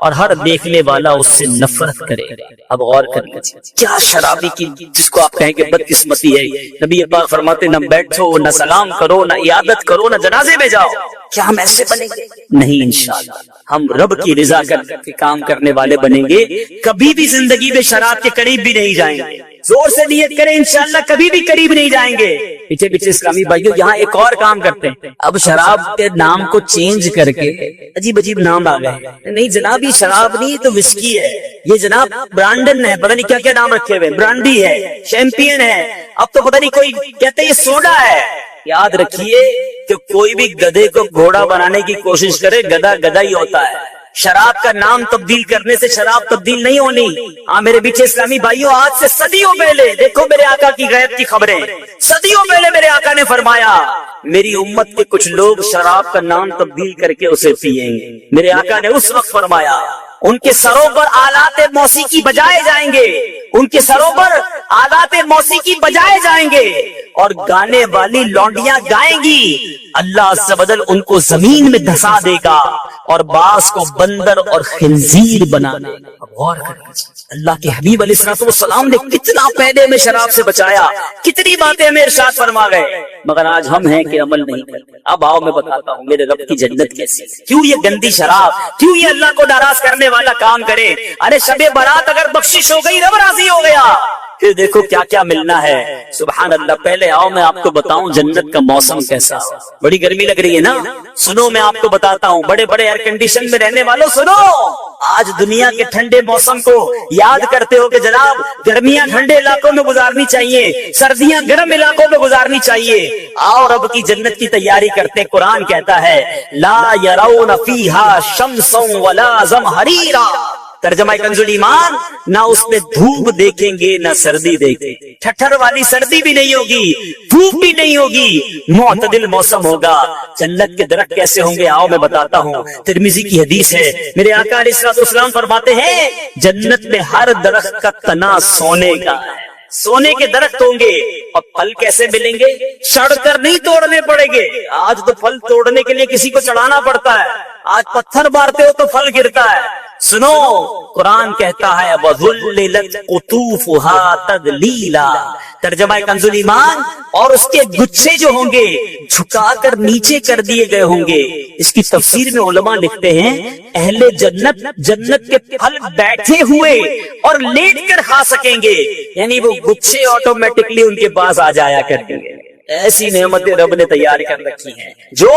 اور ہر دیکھنے والا اس سے نفرت کرے گا. اب غور کر لیجیے کیا شرابی کی جس کو آپ کہیں کہ بدقسمتی ہے. نبی پاک فرماتے نہ بیٹھو نہ سلام کرو نہ عیادت کرو نہ جنازے میں جاؤ. کیا ہم ایسے بنیں گے؟ نہیں انشاءاللہ ہم رب کی رضا کر کے کام کرنے والے بنیں گے. کبھی بھی زندگی میں شراب کے قریب بھی نہیں جائیں گے. زور سے نیت کریں انشاءاللہ کبھی بھی قریب نہیں جائیں گے. پیچھے پیچھے اسلامی بھائیوں یہاں ایک اور کام کرتے ہیں. اب شراب کے نام کو چینج کر کے عجیب عجیب نام آ گئے. نہیں جناب یہ شراب نہیں تو وسکی ہے. یہ جناب برانڈن ہے پتہ نہیں کیا کیا نام رکھے ہوئے. برانڈی ہے چیمپئن ہے. اب تو پتہ نہیں کوئی کہتے یہ سوڈا ہے. یاد رکھیے کہ کوئی بھی گدھے کو گھوڑا بنانے کی کوشش کرے گدھا گدھا ہی ہوتا ہے. شراب کا نام تبدیل کرنے سے شراب تبدیل نہیں ہونی. ہاں میرے پیچھے اسلامی بھائیوں آج سے صدیوں پہلے دیکھو میرے آقا کی غیب کی خبریں. صدیوں پہلے میرے آقا نے فرمایا میری امت کے کچھ لوگ شراب کا نام تبدیل کر کے اسے پیئیں گے. میرے آقا نے اس وقت فرمایا ان کے سروں پر آلات موسیقی بجائے جائیں گے. ان کے سروں پر آلات موسیقی بجائے جائیں گے اور گانے والی لونڈیاں گائیں گی. اللہ عز و جل ان کو زمین میں دھسا دے گا اور باز کو بندر اور خنزیر بنا دے گا. غور کریں اللہ کے حبیب علیہ السلام نے کتنا پہلے میں شراب سے بچایا. کتنی باتیں ہمیں ارشاد فرما گئے مگر آج ہم ہیں کہ عمل نہیں کرتے. اب آؤ میں بتاتا ہوں میرے رب کی جنت کیسی. کیوں یہ گندی شراب کیوں یہ اللہ کو ناراض کرنے والا کام کرے. ارے شب برات اگر بخشش ہو گئی رب راضی ہو گیا پھر دیکھو کیا کیا ملنا ہے. سبحان اللہ. پہلے آؤ میں آپ کو بتاؤں جنت کا موسم کیسا. بڑی گرمی لگ رہی ہے نا. سنو میں آپ کو بتاتا ہوں. بڑے بڑے ایئر کنڈیشن میں رہنے والوں سنو. آج دنیا کے ٹھنڈے موسم کو یاد کرتے ہو کہ جناب گرمیاں ٹھنڈے علاقوں میں گزارنی چاہیے سردیاں گرم علاقوں میں گزارنی چاہیے. آؤ رب کی جنت کی تیاری کرتے. قرآن کہتا ہے لا یرون فیہا شمسا ولا زمہریرا. ترجمہ کنز ایمان نہ اس میں دھوپ دیکھیں گے نہ سردی دیکھیں گے. ٹھٹھر والی سردی بھی نہیں ہوگی دھوپ بھی نہیں ہوگی. معتدل موسم ہوگا. جنت کے درخت کیسے ہوں گے آؤ میں بتاتا ہوں. ترمذی کی حدیث ہے میرے آقا علیہ السلام فرماتے ہیں جنت میں ہر درخت کا تنا سونے کا ہے. سونے کے درخت ہوں گے. اور پھل کیسے ملیں گے؟ چڑھ کر نہیں توڑنے پڑیں گے. آج تو پھل توڑنے کے لیے کسی کو چڑھانا پڑتا ہے. آج پتھر مارتے ہو تو پھل گرتا ہے. سنو قرآن کہتا ہے وَذُلِّلَتْ قُطُوفُهَا تَذْلِيلًا. ترجمہ کنز ایمان اور اس کے گچھے جو ہوں گے جھکا کر نیچے کر دیے گئے ہوں گے. اس کی تفسیر میں علماء لکھتے ہیں اہل جنت جنت کے پھل بیٹھے ہوئے اور لیٹ کر کھا سکیں گے. یعنی وہ گچھے آٹومیٹکلی ان کے پاس آ جایا کریں گے. ایسی نعمتیں رب نے تیار کر رکھی ہیں. جو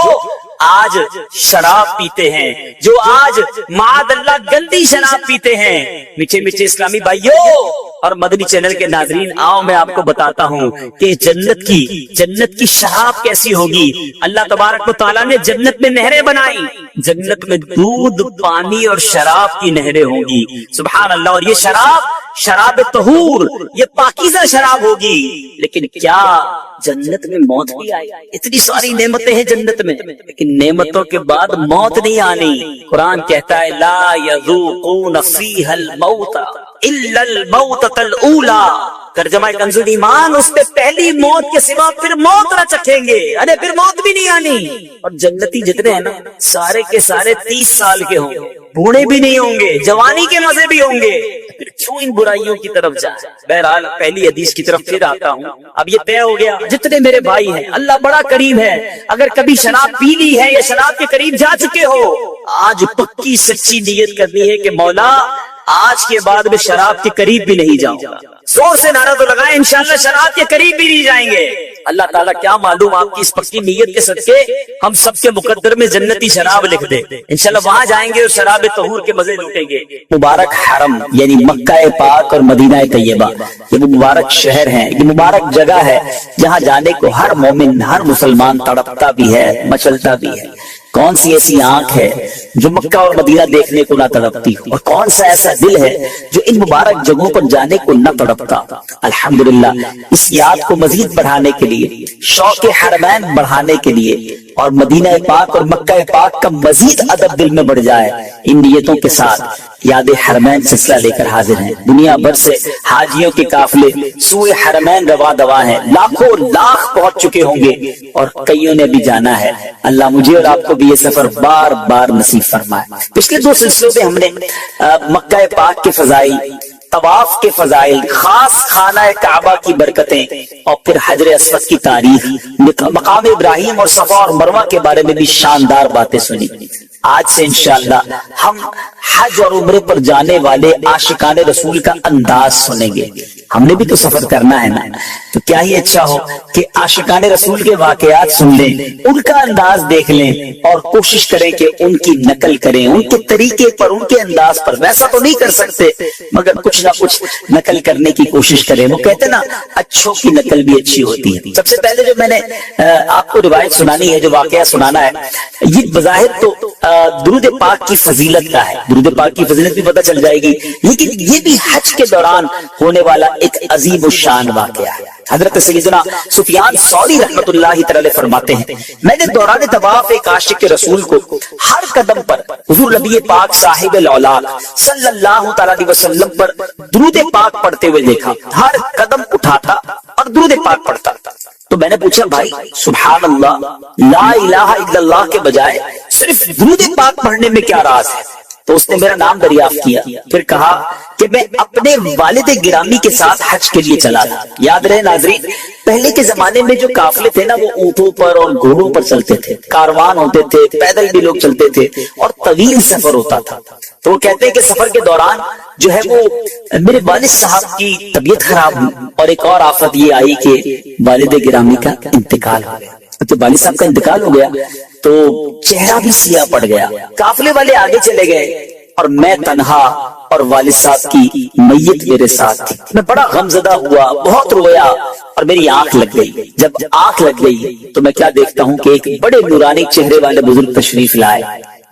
آج شراب پیتے ہیں جو آج معاذ اللہ گندی شراب پیتے ہیں. میٹھے میٹھے اسلامی بھائیوں اور مدنی چینل کے ناظرین آؤ میں آپ کو بتاتا ہوں کہ جنت کی شراب کیسی ہوگی. اللہ تبارک و تعالیٰ نے جنت میں نہریں بنائی. جنت میں دودھ پانی اور شراب کی نہریں ہوں گی. سبحان اللہ. اور یہ شراب طہور یہ پاکیزہ شراب ہوگی. لیکن کیا جنت میں موت بھی آئے؟ اتنی ساری نعمتیں ہیں جنت میں لیکن نعمتوں کے بعد موت نہیں آنی. قرآن کہتا ہے لا یذوقون فیہا الموت الا الموتۃ الاولی. ترجمہ کنز ایمان اس پہ پہلی موت کے سوا پھر موت نہ چکھیں گے. ارے پھر موت بھی نہیں آنی. اور جنتی جتنے ہیں نا سارے کے سارے 30 سال کے ہوں گے. بوڑھے بھی نہیں ہوں گے. جوانی کے مزے بھی ہوں گے. پھر کیوں ان برائیوں کی طرف جائیں. بہرحال پہلی حدیث کی طرف پھر آتا ہوں. اب یہ طے ہو گیا جتنے میرے بھائی ہیں اللہ بڑا کریم ہے. اگر کبھی شراب پی لی ہے یا شراب کے قریب جا چکے ہو آج پکی سچی نیت کرنی ہے کہ مولا آج کے بعد میں شراب کے قریب بھی نہیں جاؤں گا. زور سے نعرہ تو لگائیں انشاءاللہ شراب کے قریب بھی نہیں جائیں گے. اللہ تعالیٰ کیا معلوم آپ کی اس پکی نیت کے صدقے ہم سب کے مقدر میں جنتی شراب لکھ دے. انشاءاللہ وہاں جائیں گے اور شراب طہور کے مزے لوٹیں گے. مبارک حرم یعنی مکہ پاک اور مدینہ طیبہ یہ وہ مبارک شہر ہیں. یہ مبارک جگہ ہے جہاں جانے کو ہر مومن ہر مسلمان تڑپتا بھی ہے مچلتا بھی ہے. کون سی ایسی آنکھ ہے جو مکہ اور مدینہ دیکھنے کو نہ تڑپتی ہو اور کون سا ایسا دل ہے جو ان مبارک جگہوں پر جانے کو نہ تڑپتا. الحمدللہ اس یاد کو مزید بڑھانے کے لیے شوق حرمین بڑھانے کے لیے اور مدینہ پاک اور مکہ پاک کا مزید ادب دل میں بڑھ جائے ان نیتوں کے ساتھ یاد حرمین سلسلہ لے کر حاضر ہیں. دنیا بھر سے حاجیوں کے قافلے سوئے حرمین روا دوا ہیں. لاکھوں لاکھ پہنچ چکے ہوں گے اور کئیوں نے بھی جانا ہے. اللہ مجھے اور آپ کو بھی یہ سفر بار بار نصیب نصیب فرمائے۔ پچھلے 2 سلسلوں میں ہم نے مکہ پاک کے فضائل، طواف کے فضائل، خاص خانہ کعبہ کی برکتیں اور پھر حجر اسود کی تاریخ، مقام ابراہیم اور صفا اور مروہ کے بارے میں بھی شاندار باتیں سنی۔ آج سے انشاءاللہ ہم حج اور عمرے پر جانے والے عاشقان رسول کا انداز سنیں گے۔ ہم نے بھی تو سفر کرنا ہے نا، تو کیا ہی اچھا ہو کہ عاشقان رسول کے واقعات سن لیں، ان کا انداز دیکھ لیں اور کوشش کریں کہ ان کی نقل کریں، ان کے طریقے پر، ان کے انداز پر۔ ویسا تو نہیں کر سکتے مگر کچھ نہ کچھ نقل کرنے کی کوشش کریں۔ وہ کہتے ہیں نا اچھوں کی نقل بھی اچھی ہوتی ہے۔ سب سے پہلے جو میں نے آپ کو روایت سنانی ہے، جو واقعہ سنانا ہے، یہ بظاہر تو درود پاک کی فضیلت کا ہے، درود پاک کی فضیلت بھی پتہ چل جائے گی، لیکن یہ بھی حج کے دوران ہونے والا ایک عظیم الشان واقعہ ہے۔ حضرت سیدنا سفیان ثوری رحمۃ اللہ تعالی فرماتے ہیں، میں نے دوران طواف ایک عاشق رسول کو ہر قدم پر حضور نبی پاک صاحب الاولاق صلی اللہ تعالی علیہ وسلم پر درود پاک پڑھتے ہوئے دیکھا۔ ہر قدم اٹھاتا اور درود پاک پڑھتا۔ تو میں نے پوچھا، بھائی سبحان اللہ، لا الہ الا اللہ کے بجائے صرف درود پاک پڑھنے میں کیا راز ہے؟ تو اس نے میرا نام دریافت کیا، پھر کہا کہ میں اپنے والد گرامی کے ساتھ حج کے لیے چلا تھا۔ یاد رہے ناظرین، پہلے کے زمانے میں جو قافلے تھے نا، وہ اونٹوں پر اور گھوڑوں پر چلتے تھے، کاروان ہوتے تھے، پیدل بھی لوگ چلتے تھے اور طویل سفر ہوتا تھا۔ تو وہ کہتے ہیں کہ سفر کے دوران جو ہے وہ میرے والد صاحب کی طبیعت خراب ہوئی اور ایک اور آفت یہ آئی کہ والد گرامی کا انتقال ہو گیا۔ تو والد صاحب کا انتقال ہو گیا تو چہرہ بھی سیاہ پڑ گیا۔ قافلے والے آگے چلے گئے اور میں تنہا اور والد صاحب کی میت میرے ساتھ تھی۔ میں بڑا غمزدہ ہوا، بہت رویا اور میری آنکھ لگ گئی۔ جب آنکھ لگ گئی تو میں کیا دیکھتا ہوں کہ ایک بڑے نورانی چہرے والے بزرگ تشریف لائے۔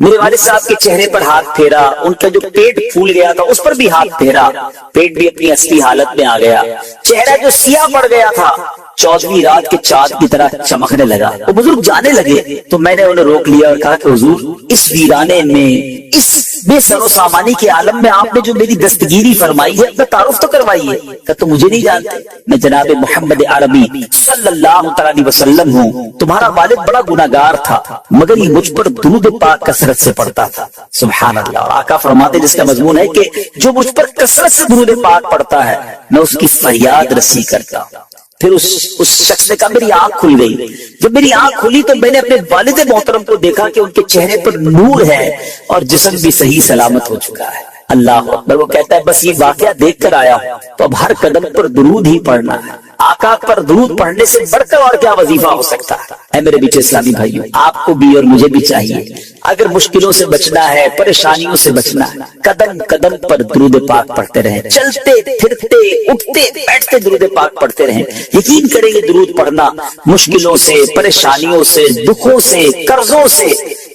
میرے والد صاحب کے چہرے پر ہاتھ پھیرا، ان کا جو پیٹ پھول گیا تھا اس پر بھی ہاتھ پھیرا، پیٹ بھی اپنی اصلی حالت میں آ گیا، چہرہ جو سیاہ پڑ گیا تھا 14ویں رات کے چاند کی طرح چمکنے لگا۔ وہ بزرگ جانے لگے تو میں نے انہیں روک لیا اور کہا کہ حضور، اس ویرانے میں، اس بے سر و سامانی کے عالم میں آپ نے جو میری دستگیری فرمائی ہے، اپنا تعارف تو کروائیے۔ کہ تو مجھے نہیں جانتے، میں جناب محمد عربی صلی اللہ تعالی علیہ وسلم ہوں۔ تمہارا والد بڑا گناہگار تھا مگر یہ مجھ پر درود پاک کثرت سے پڑھتا تھا۔ سبحان اللہ۔ اور آقا فرماتے جس کا مضمون ہے کہ جو مجھ پر کثرت سے درود پاک پڑھتا ہے میں اس کی فریاد رسی کرتا ہوں۔ پھر اس شخص نے کہا میری آنکھ کھل گئی۔ جب میری آنکھ کھلی تو میں نے اپنے والد محترم کو دیکھا کہ ان کے چہرے پر نور ہے اور جسم بھی صحیح سلامت ہو چکا ہے۔ اللہ اکبر۔ وہ کہتا ہے بس یہ واقعہ دیکھ کر آیا ہوں تو اب ہر قدم پر درود ہی پڑھنا ہے۔ آقا پر درود پڑھنے سے بڑھ کر اور کیا وظیفہ ہو سکتا ہے؟ اے میرے بیچے اسلامی بھائیوں، آپ کو بھی اور مجھے بھی چاہیے اگر مشکلوں سے بچنا ہے، پریشانیوں سے بچنا ہے، قدم قدم پر درود پاک پڑھتے رہیں، چلتے پھرتے اٹھتے بیٹھتے درود پاک پڑھتے رہیں۔ یقین کریں یہ درود پڑھنا مشکلوں سے، پریشانیوں سے، دکھوں سے، قرضوں سے،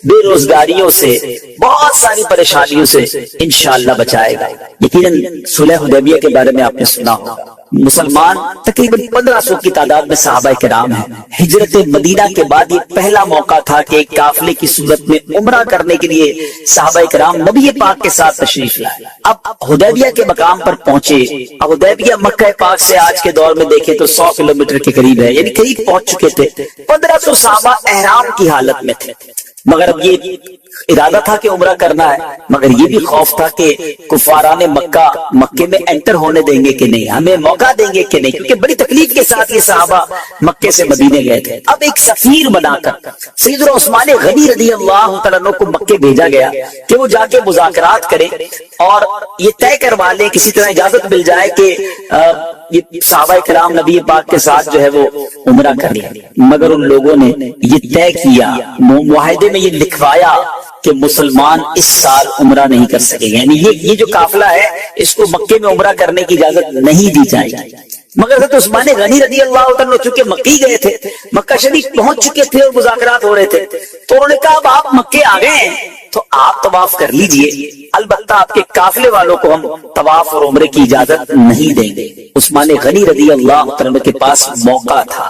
بے روزگاریوں سے، بہت ساری پریشانیوں سے انشاءاللہ بچائے گا۔ یقیناً صلح حدیبیہ کے بارے میں آپ نے سنا ہوگا، مسلمان تقریباً 1500 کی تعداد میں صحابہ کرام ہیں۔ ہجرت مدینہ کے بعد یہ پہلا موقع تھا کہ ایک قافلے کی صورت میں عمرہ کرنے کے لیے صحابہ کرام نبی پاک کے ساتھ تشریف لائے۔ اب حدیبیہ کے مقام پر پہنچے۔ اب حدیبیہ مکہ پاک سے آج کے دور میں دیکھیں تو 100 کلومیٹر کے قریب ہے، یعنی قریب پہنچ چکے تھے۔ 1500 صحابہ احرام کی حالت میں تھے، مگر اب یہ ارادہ تھا کہ عمرہ کرنا ہے، مگر یہ بھی خوف تھا کہ کفاران مکے میں انٹر ہونے دیں گے کہ نہیں، ہمیں موقع دیں گے کہ نہیں، کیونکہ بڑی تکلیف کے ساتھ یہ صحابہ مکے سے مدینے گئے تھے۔ اب ایک سفیر بنا کر سیدنا عثمان غنی رضی اللہ تعالیٰ عنہ کو مکے بھیجا گیا کہ وہ جا کے مذاکرات کریں اور یہ طے کروا لیں، کسی طرح اجازت مل جائے کہ یہ صحابہ کرام نبی پاک کے ساتھ جو ہے وہ عمرہ کر لیں۔ مگر ان لوگوں نے یہ طے کیا، معاہدے میں یہ لکھوایا کہ مسلمان اس سال عمرہ نہیں کر سکے گا، یعنی یہ جو قافلہ ہے اس کو مکے میں عمرہ کرنے کی اجازت نہیں دی جائے گی۔ مگر حضرت عثمان غنی رضی اللہ عنہ چونکہ مکی گئے تھے، مکہ شریف پہنچ چکے تھے اور مذاکرات ہو رہے تھے، تو انہوں نے کہا اب آپ مکے آ گئے ہیں تو آپ طواف کر لیجئے، البتہ آپ کے قافلے والوں کو ہم طواف اور عمرے کی اجازت نہیں دیں گے۔ عثمان غنی رضی اللہ عنہ کے پاس موقع تھا،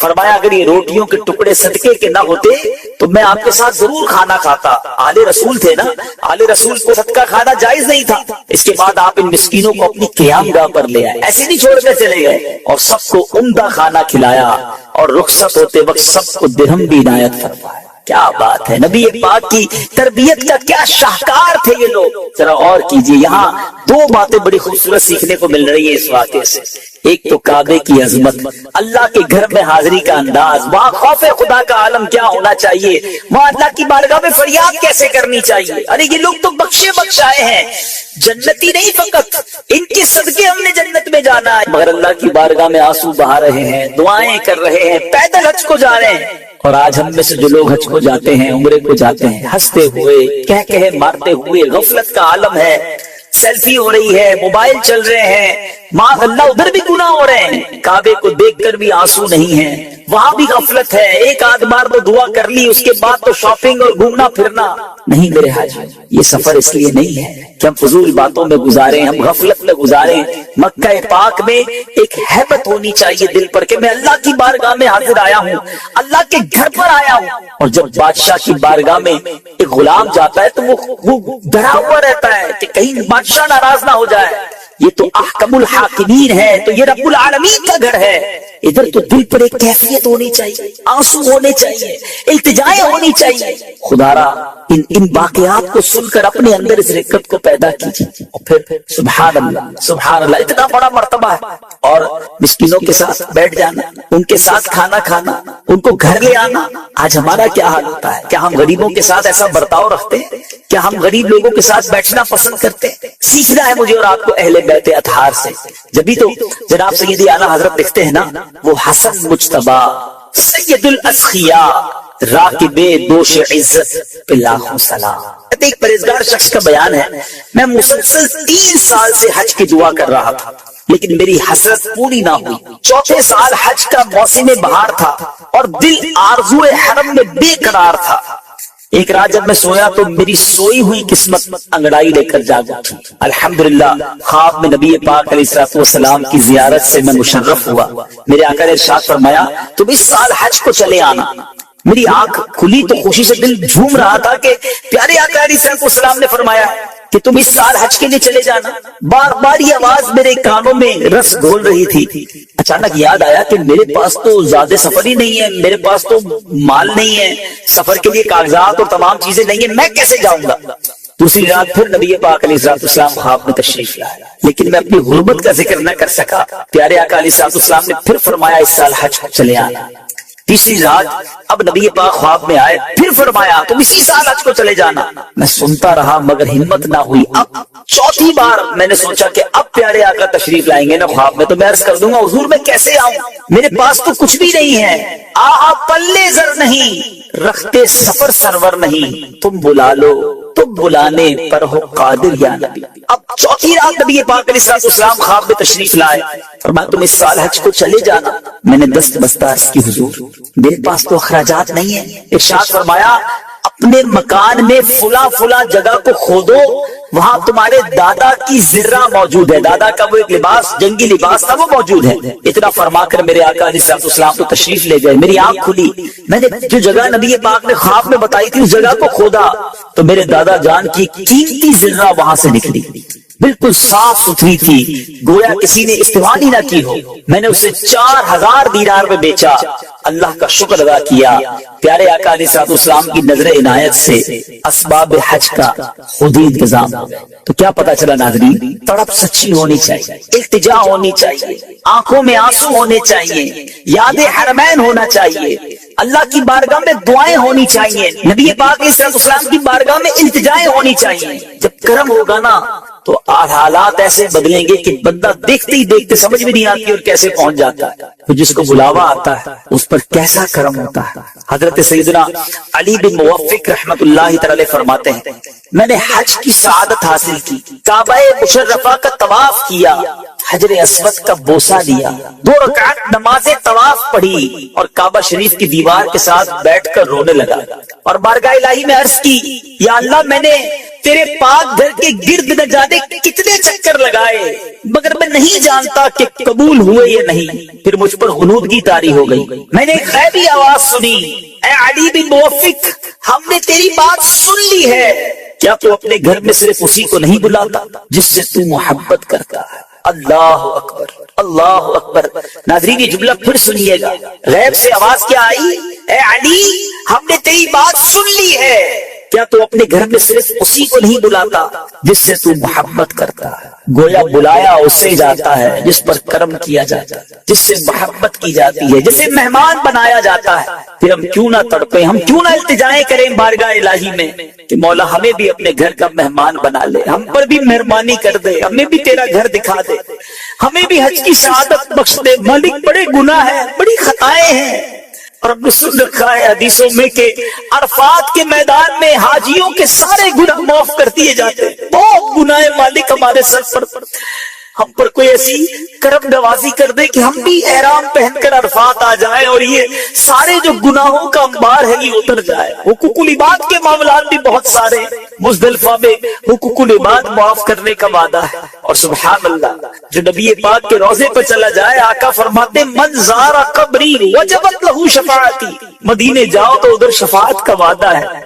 فرمایا اگر یہ روٹیوں کے ٹکڑے صدقے کے نہ ہوتے تو میں آپ کے ساتھ ضرور کھانا کھاتا. آل رسول تھے نا, آل رسول کو صدقہ کھانا جائز نہیں تھا. اس کے بعد آپ ان مسکینوں کو اپنی قیام گاہ پر لے آئے, ایسے نہیں چھوڑ کے چلے گئے, اور سب کو عمدہ کھانا کھلایا, اور رخصت ہوتے وقت سب کو درہم بھی عنایت فرمایا. کیا بات ہے, نبی پاک کی تربیت کا کیا شاہکار تھے یہ لوگ. ذرا غور کیجئے, یہاں دو باتیں بڑی خوبصورت سیکھنے کو مل رہی ہے اس واقعے سے. ایک تو کعبے کی عظمت, اللہ کے گھر میں حاضری کا انداز, وہاں خوف خدا کا عالم کیا ہونا چاہیے, وہاں اللہ کی بارگاہ میں فریاد کیسے کرنی چاہیے. ارے یہ لوگ تو بخشے بخشائے ہیں, جنتی نہیں فقط, ان کے صدقے ہم نے جنت میں جانا ہے. مگر اللہ کی بارگاہ میں آنسو بہا رہے ہیں, دعائیں کر رہے ہیں, پیدل حج کو جا رہے ہیں. اور آج ہم میں سے جو لوگ حج کو جاتے ہیں, عمرے کو جاتے ہیں, ہنستے ہوئے, کہہ مارتے ہوئے, غفلت کا عالم ہے, سیلفی ہو رہی ہے, موبائل چل رہے ہیں, ماں اللہ ادھر بھی گناہ ہو رہے ہیں, کعبے کو دیکھ کر بھی آنسو نہیں ہے, وہاں بھی غفلت ہے. ایک آدھ بار تو دعا کر لی, اس کے بعد تو شاپنگ اور گھومنا پھرنا. نہیں میرے حاج, یہ سفر اس لیے نہیں ہے کہ ہم فضول باتوں میں گزاریں, ہم غفلت میں گزاریں. مکہ پاک میں ایک ہیبت ہونی چاہیے دل پر کہ میں اللہ کی بارگاہ میں حاضر آیا ہوں, اللہ کے گھر پر آیا ہوں. اور جب بادشاہ کی بارگاہ میں ایک غلام جاتا ہے تو وہ ڈرا ہوا رہتا ہے کہ کہیں بادشاہ ناراض نہ ہو جائے. یہ تو احکم الحاکمین ہے, تو یہ رب العالمین کا گھر ہے. ادھر تو دل پر ایک کیفیت ہونی چاہیے, آنسو ہونے چاہیے, التجائیں ہونی چاہیے. خدارا ان واقعات کو سن کر اپنے اندر اس رقت کو پیدا کیجیے, اور پھر سبحان اللہ سبحان اللہ, اتنا بڑا مرتبہ ہے. اور مسکینوں کے ساتھ بیٹھ جانا, ان کے ساتھ کھانا کھانا, ان کو گھر لے آنا. آج ہمارا کیا حال ہوتا ہے, کیا ہم غریبوں کے ساتھ ایسا برتاؤ رکھتے ہیں, کیا ہم غریب لوگوں کے ساتھ بیٹھنا پسند کرتے ہیں؟ سیکھنا ہے مجھے اور آپ کو اہل بیت اطہار سے. جبھی تو جناب سیدی اعلیٰ حضرت لکھتے ہیں نا, وہ حسن مجتبی سید الاسخیاء راکب دوش عزت پہ لاکھوں سلام. ایک پرہیزگار شخص کا بیان ہے, میں مسلسل 3 سال سے حج کی دعا کر رہا تھا لیکن میری حسرت پوری نہ ہوئی. 4تھے سال حج کا موسم بہار تھا اور دل آرزو حرم میں بے قرار تھا. ایک رات جب میں سویا تو میری سوئی ہوئی قسمت انگڑائی لے کر جاگ اٹھی. الحمدللہ خواب میں نبی پاک علیہ السلام کی زیارت سے میں مشرف ہوا. میرے آقا نے ارشاد فرمایا تم اس سال حج کو چلے آنا. میری آنکھ کھلی تو خوشی سے دل جھوم رہا تھا کہ پیارے آقا علیہ السلام نے فرمایا کہ تم اس سال حج کے لیے چلے جانا. بار بار یہ آواز میرے کانوں میں رس گھول رہی تھی. اچانک یاد آیا کہ میرے پاس تو زیادہ سفر ہی نہیں ہے, میرے پاس تو مال نہیں ہے, سفر کے لیے کاغذات اور تمام چیزیں نہیں ہیں, میں کیسے جاؤں گا. دوسری رات پھر نبی پاک علیہ السلام خواب میں تشریف لائے, لیکن میں اپنی غربت کا ذکر نہ کر سکا. پیارے آقا علیہ السلام نے پھر فرمایا اس سال حج چلے آنا. تیسری رات اب نبی پاک خواب میں آئے, پھر فرمایا تم اسی سال حج کو چلے جانا. میں سنتا رہا مگر ہمت نہ ہوئی. اب 4تھی بار میں نے سوچا کہ اب پیارے آقا تشریف لائیں گے نا خواب میں, تو میں عرض کر دوں گا حضور میں کیسے آؤں, میرے پاس تو کچھ بھی نہیں ہے. پلے زر نہیں, رکھتے سفر سرور نہیں, تم بلا لو تم بلانے پر ہو قادر یا نبی. اب 4تھی رات نبی پاک علیہ السلام خواب میں تشریف لائے, فرمایا تم اس سال حج کو چلے جانا. میں نے دست بستہ عرض کی حضور میرے پاس تو اخراجات نہیں ہیں. ارشاد فرمایا اپنے مکان میں فلاں جگہ کو کھودو, وہاں تمہارے دادا کی زرہ موجود ہے. دادا کا وہ ایک لباس, جنگی لباس تھا, وہ موجود ہے. اتنا فرما کر میرے آقا علیہ السلام تو تشریف لے گئے. میری آنکھ کھلی, میں نے جو جگہ نبی پاک نے خواب میں بتائی تھی اس جگہ کو کھودا تو میرے دادا جان کی قیمتی زرہ وہاں سے نکلی, بالکل صاف ستھری تھی, گویا کسی نے استعمال ہی نہ کی ہو. میں نے اسے 4000 دینار میں بیچا, اللہ کا شکر ادا کیا. پیارے آقا علیہ السلام کی نظر عنایت سے اسباب حج کا خود ہی انتظام ہو گیا. تو کیا پتا چلا ناظرین, تڑپ سچی ہونی چاہیے, التجا ہونی چاہیے, آنکھوں میں آنسو ہونے چاہیے, یاد حرمین ہونا چاہیے, اللہ کی بارگاہ میں دعائیں ہونی چاہیے, نبی پاک علیہ السلام کی بارگاہ میں التجائیں ہونی چاہیے. جب کرم ہوگا نا تو حالات ایسے بدلیں گے کہ بندہ دیکھتے ہی دیکھتے سمجھ بھی نہیں آتی اور کیسے پہنچ جاتا ہے. تو جس کو بلاوا آتا ہے اس پر کیسا کرم ہوتا ہے. حضرت سیدنا علی بن موفق رحمت اللہ تعالی فرماتے ہیں میں نے حج کی سعادت حاصل کی, کعبہ مشرفہ کا طواف کیا, حجر اسود کا بوسہ لیا, 2 رکعت نماز طواف پڑھی اور کعبہ شریف کی دیوار کے ساتھ بیٹھ کر رونے لگا اور بارگاہ الہی میں عرض کی یا اللہ میں نے تیرے پاک گھر کے گرد نہ جانے کتنے چکر لگائے، مگر میں نہیں جانتا کہ قبول ہوئے یا نہیں۔ پھر مجھ پر غنودگی طاری ہو گئی، میں نے ایک غیبی آواز سنی، اے علی بن موفق، ہم نے تیری بات سن لی ہے، کیا تو اپنے گھر میں صرف اسی کو نہیں بلاتا جس سے تو محبت کرتا ہے؟ اللہ اکبر، اللہ اکبر۔ ناظرین یہ جملہ پھر سنیے گا، غیب سے آواز کیا آئی؟ اے علی، ہم نے تیری بات سن لی ہے، کیا تو اپنے گھر میں صرف اسی کو نہیں بلاتا جس سے تو محبت کرتا ہے؟ گویا بلایا اسے جاتا ہے جس پر کرم کیا جاتا ہے، جس سے محبت کی جاتی ہے، جسے مہمان بنایا جاتا ہے۔ پھر ہم کیوں نہ تڑپیں، ہم کیوں نہ التجائیں کریں بارگاہ الہی میں کہ مولا ہمیں بھی اپنے گھر کا مہمان بنا لے، ہم پر بھی مہربانی کر دے، ہمیں بھی تیرا گھر دکھا دے، ہمیں بھی حج کی سعادت بخش دے۔ مالک بڑے گناہ ہیں، بڑی خطائیں ہیں، اور ہم نے سن رکھا ہے حدیثوں میں کہ عرفات کے میدان میں حاجیوں کے سارے گناہ معاف کر دیے جاتے ہیں۔ بہت گناہ ہے مالک ہمارے سر پر، ہم پر کوئی ایسی کرم نوازی کر دے کہ ہم بھی احرام پہن کر عرفات آ جائیں اور یہ سارے جو گناہوں کا انبار ہے یہ اتر جائے۔ حقوق العباد کے معاملات بھی بہت سارے، مزدلفہ میں حقوق العباد معاف کرنے کا وعدہ ہے، اور سبحان اللہ جو نبی پاک کے روضے پر چلا جائے، آقا فرماتے من زار قبری وجبت لہو شفاعتی، مدینے جاؤ تو ادھر شفاعت کا وعدہ ہے۔